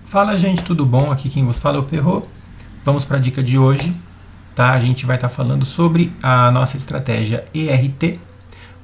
Fala, gente, tudo bom? Aqui quem vos fala é o Perro. Vamos para a dica de hoje, tá? A gente vai estar falando sobre a nossa estratégia ERT,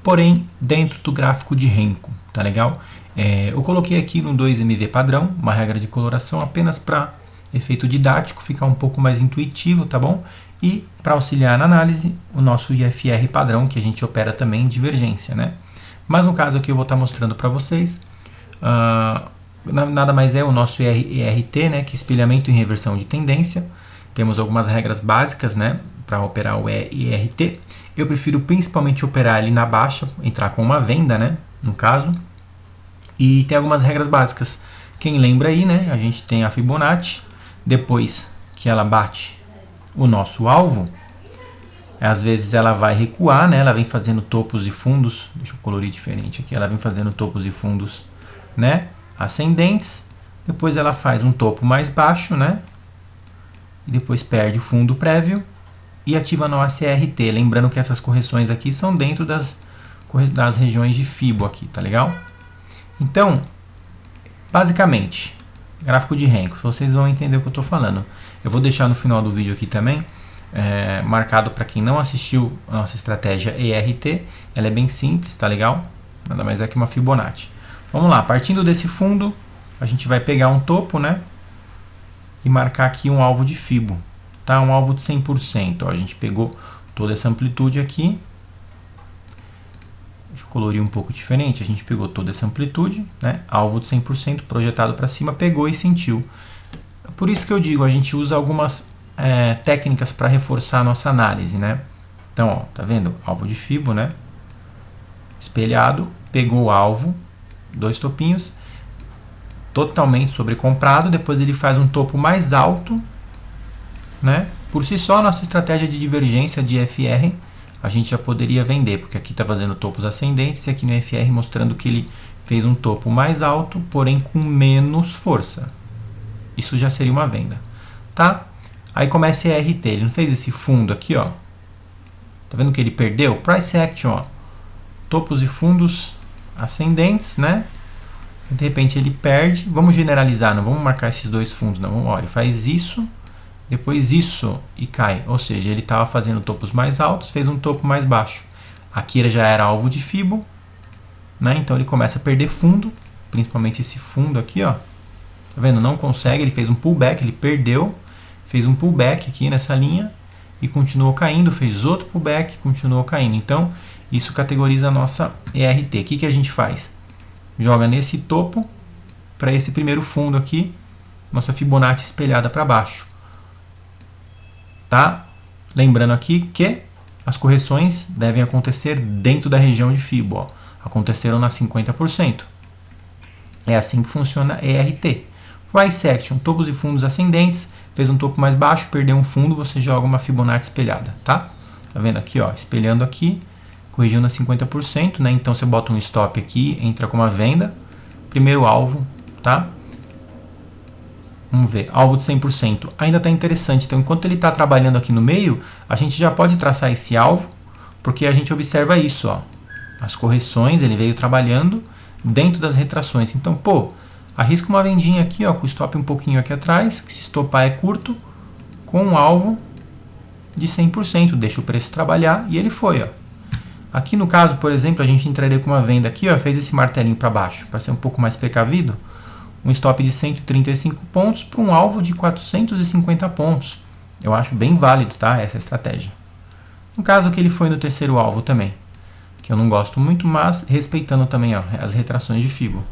porém dentro do gráfico de Renko, tá legal? Eu coloquei aqui no 2MV padrão, uma regra de coloração apenas para efeito didático, ficar um pouco mais intuitivo, tá bom? E para auxiliar na análise, o nosso IFR padrão, que a gente opera também em divergência, né? Mas no caso aqui eu vou estar mostrando para vocês, nada mais é o nosso ERT, né, que é espelhamento em reversão de tendência. Temos algumas regras básicas, né, para operar o ERT. Eu prefiro principalmente operar ele na baixa, entrar com uma venda, né, no caso. E tem algumas regras básicas. Quem lembra aí, né, a gente tem a Fibonacci, depois que ela bate o nosso alvo, às vezes ela vai recuar, né, ela vem fazendo topos e fundos, deixa eu colorir diferente aqui, ela vem fazendo topos e fundos, né, ascendentes, depois ela faz um topo mais baixo, né? E depois perde o fundo prévio e ativa a nossa ERT. Lembrando que essas correções aqui são dentro das regiões de Fibo aqui, tá legal? Então, basicamente, gráfico de Renko, vocês vão entender o que eu estou falando. Eu vou deixar no final do vídeo aqui também, marcado para quem não assistiu a nossa estratégia ERT. Ela é bem simples, tá legal? Nada mais é que uma Fibonacci. Vamos lá, partindo desse fundo, a gente vai pegar um topo, né? E marcar aqui um alvo de Fibo, tá? Um alvo de 100%. Ó, a gente pegou toda essa amplitude aqui. Deixa eu colorir um pouco diferente. A gente pegou toda essa amplitude, né? Alvo de 100%, projetado para cima, pegou e sentiu. Por isso que eu digo, a gente usa algumas técnicas para reforçar a nossa análise, né? Então, ó, tá vendo? Alvo de Fibo, né? Espelhado, pegou o alvo, dois topinhos, totalmente sobrecomprado, depois ele faz um topo mais alto, né? Por si só, a nossa estratégia de divergência de FR, a gente já poderia vender, porque aqui está fazendo topos ascendentes e aqui no FR mostrando que ele fez um topo mais alto, porém com menos força. Isso já seria uma venda, tá? Aí começa a ERT, ele não fez esse fundo aqui, ó. Tá vendo que ele perdeu? Price Action, ó. Topos e fundos ascendentes, né? De repente ele perde. Vamos generalizar, não vamos marcar esses dois fundos, não. Olha, ele faz isso, depois isso e cai. Ou seja, ele estava fazendo topos mais altos, fez um topo mais baixo. Aqui ele já era alvo de Fibo, né? Então ele começa a perder fundo, principalmente esse fundo aqui, ó. Tá vendo? Não consegue, ele fez um pullback, ele perdeu, fez um pullback aqui nessa linha e continuou caindo, fez outro pullback, continuou caindo. Então, isso categoriza a nossa ERT. O que a gente faz? Joga nesse topo para esse primeiro fundo aqui, nossa Fibonacci espelhada para baixo. Tá? Lembrando aqui que as correções devem acontecer dentro da região de Fibo. Ó. Aconteceram na 50%. É assim que funciona a ERT. Price Action, topos e fundos ascendentes, fez um topo mais baixo, perdeu um fundo, você joga uma Fibonacci espelhada. Tá? Tá vendo aqui, ó, espelhando aqui. Corrigindo a 50%, né? Então você bota um stop aqui, entra com uma venda. Primeiro alvo, tá? Vamos ver, alvo de 100%. Ainda está interessante, então enquanto ele está trabalhando aqui no meio, a gente já pode traçar esse alvo, porque a gente observa isso, ó. As correções, ele veio trabalhando dentro das retrações. Então, pô, arrisca uma vendinha aqui, ó, com o stop um pouquinho aqui atrás, que se estopar é curto, com um alvo de 100%. Deixa o preço trabalhar e ele foi, ó. Aqui no caso, por exemplo, a gente entraria com uma venda aqui, ó, fez esse martelinho para baixo, para ser um pouco mais precavido, um stop de 135 pontos para um alvo de 450 pontos. Eu acho bem válido, tá, essa estratégia. No caso que ele foi no terceiro alvo também, que eu não gosto muito, mas respeitando também, ó, as retrações de Fibo.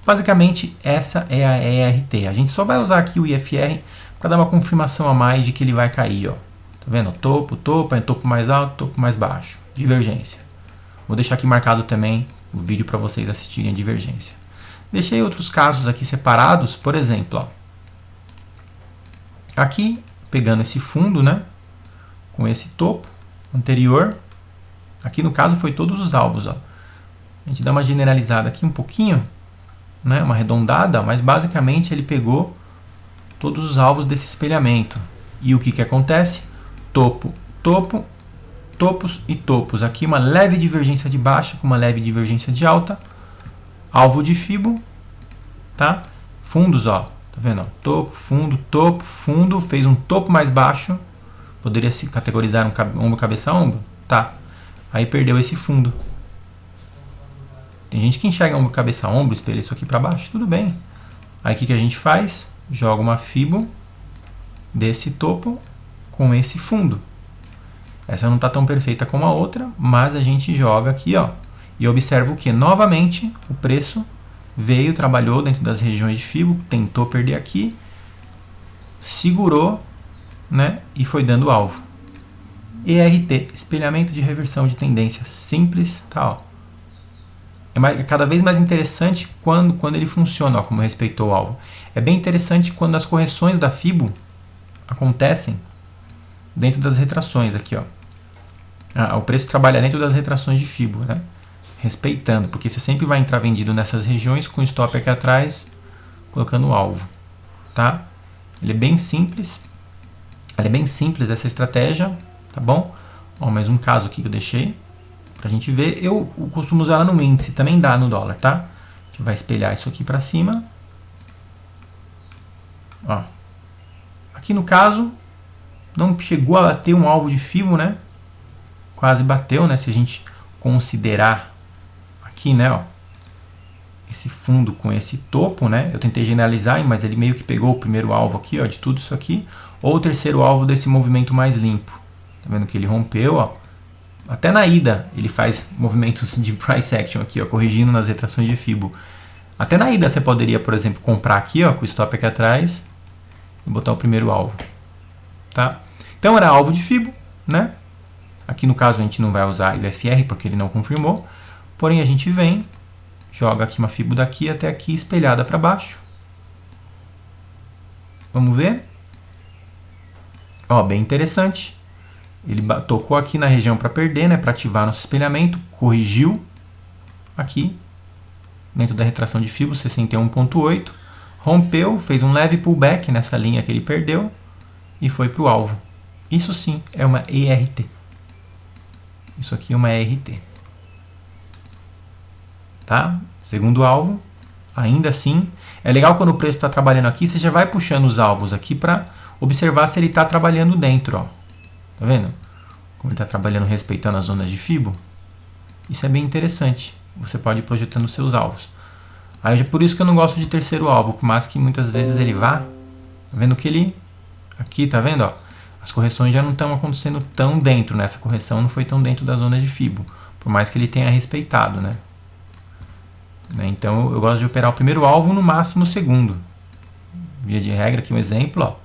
Basicamente, essa é a ERT. A gente só vai usar aqui o IFR para dar uma confirmação a mais de que ele vai cair, ó. Tá vendo? Topo, topo, é topo mais alto, topo mais baixo. Divergência. Vou deixar aqui marcado também o vídeo para vocês assistirem a divergência. Deixei outros casos aqui separados, por exemplo, ó. Aqui, pegando esse fundo, né, com esse topo anterior, aqui no caso foi todos os alvos, ó. A gente dá uma generalizada aqui um pouquinho, né, uma arredondada, mas basicamente ele pegou todos os alvos desse espelhamento. E o que acontece? Topo, topo, topos e topos. Aqui uma leve divergência de baixa com uma leve divergência de alta. Alvo de Fibo, tá? Fundos, ó, Tá vendo? Ó, topo, fundo, fez um topo mais baixo. Poderia se categorizar um ombro, cabeça, ombro? Tá. Aí perdeu esse fundo. Tem gente que enxerga ombro, cabeça, ombro, espelha isso aqui para baixo, tudo bem. Aí o que a gente faz? Joga uma fibo desse topo com esse fundo. Essa não está tão perfeita como a outra, mas a gente joga aqui, ó, e observa o que? Novamente, o preço veio, trabalhou dentro das regiões de fibo, tentou perder aqui, segurou, né, e foi dando alvo. ERT, espelhamento de reversão de tendência, simples, tá, ó. É cada vez mais interessante quando ele funciona, ó, como respeitou o alvo. É bem interessante quando as correções da fibo acontecem dentro das retrações aqui, ó. O preço trabalha dentro das retrações de fibo, né? Respeitando, porque você sempre vai entrar vendido nessas regiões com o stop aqui atrás, colocando o alvo, tá? Ele é bem simples. Essa estratégia, tá bom? Ó, mais um caso aqui que eu deixei pra gente ver. Eu costumo usar ela no índice, também dá no dólar, tá? A gente vai espelhar isso aqui pra cima. Ó. Aqui no caso, não chegou a bater um alvo de fibo, né? Quase bateu, né? Se a gente considerar aqui, né? Ó, esse fundo com esse topo, né? Eu tentei generalizar, mas ele meio que pegou o primeiro alvo aqui, ó, de tudo isso aqui, ou o terceiro alvo desse movimento mais limpo. Tá vendo que ele rompeu, ó? Até na ida ele faz movimentos de price action aqui, ó, corrigindo nas retrações de fibo. Até na ida você poderia, por exemplo, comprar aqui, ó, com o stop aqui atrás e botar o primeiro alvo, tá? Então era alvo de fibo, né? Aqui no caso a gente não vai usar o FR porque ele não confirmou, porém a gente vem, joga aqui uma fibo daqui até aqui espelhada para baixo. Vamos ver? Ó, bem interessante. Ele tocou aqui na região para perder, né, para ativar nosso espelhamento, corrigiu aqui dentro da retração de fibo 61.8, rompeu, fez um leve pullback nessa linha que ele perdeu e foi para o alvo. Isso sim é uma ERT. Isso aqui é uma ERT. Tá? Segundo alvo, ainda assim, é legal quando o preço está trabalhando aqui, você já vai puxando os alvos aqui para observar se ele está trabalhando dentro, ó. Tá vendo? Como ele está trabalhando respeitando as zonas de fibo. Isso é bem interessante. Você pode ir projetando seus alvos. Aí, por isso que eu não gosto de terceiro alvo, por mais que muitas vezes ele vá. Tá vendo que ele... Aqui, tá vendo? Ó, as correções já não estão acontecendo tão dentro, né? Essa correção não foi tão dentro das zonas de fibo. Por mais que ele tenha respeitado, né? Então, eu gosto de operar o primeiro alvo, no máximo o segundo. Via de regra, aqui um exemplo, ó.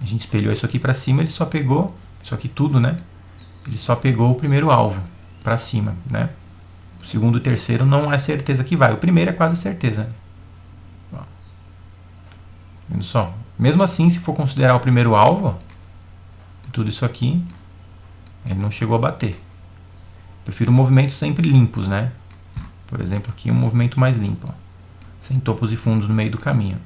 A gente espelhou isso aqui para cima, ele só pegou... Isso aqui tudo, né? Ele só pegou o primeiro alvo para cima, né? O segundo e o terceiro não é certeza que vai. O primeiro é quase certeza. Ó. Vendo só? Mesmo assim, se for considerar o primeiro alvo, ó, tudo isso aqui, ele não chegou a bater. Prefiro movimentos sempre limpos, né? Por exemplo, aqui um movimento mais limpo, ó, sem topos e fundos no meio do caminho.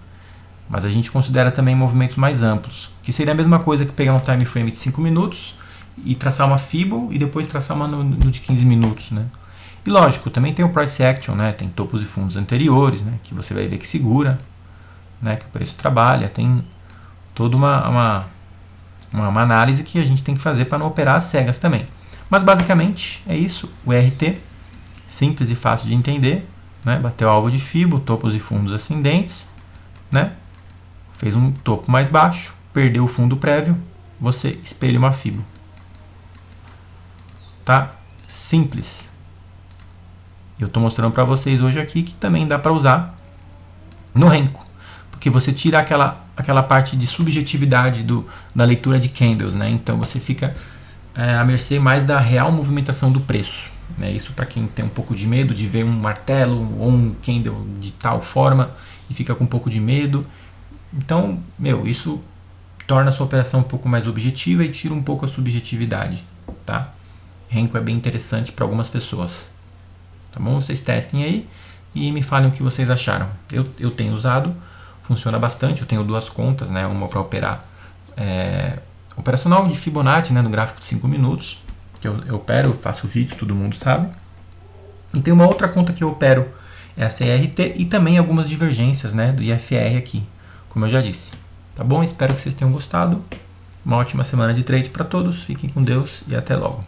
Mas a gente considera também movimentos mais amplos, que seria a mesma coisa que pegar um time frame de 5 minutos e traçar uma fibo e depois traçar uma no de 15 minutos, né? E lógico, também tem o price action, né? Tem topos e fundos anteriores, né? Que você vai ver que segura, né? Que o preço trabalha, tem toda uma análise que a gente tem que fazer para não operar às cegas também. Mas basicamente é isso, o RT, simples e fácil de entender, né? Bateu alvo de fibo, topos e fundos ascendentes, né? Fez um topo mais baixo, perdeu o fundo prévio, você espelha uma fibo. Tá? Simples. Eu estou mostrando para vocês hoje aqui que também dá para usar no Renko, porque você tira aquela parte de subjetividade da leitura de candles, né? Então você fica à mercê mais da real movimentação do preço, né? Isso para quem tem um pouco de medo de ver um martelo ou um candle de tal forma e fica com um pouco de medo. Então, isso torna a sua operação um pouco mais objetiva e tira um pouco a subjetividade, tá? Renko é bem interessante para algumas pessoas, tá bom? Vocês testem aí e me falem o que vocês acharam. Eu tenho usado, funciona bastante. Eu tenho duas contas, né? Uma para operar operacional de Fibonacci, né? No gráfico de 5 minutos, que eu opero, faço vídeo, todo mundo sabe. E tem uma outra conta que eu opero, é a CRT, e também algumas divergências, né? Do IFR aqui. como eu já disse. Tá bom? Espero que vocês tenham gostado. Uma ótima semana de trade para todos. Fiquem com Deus e até logo.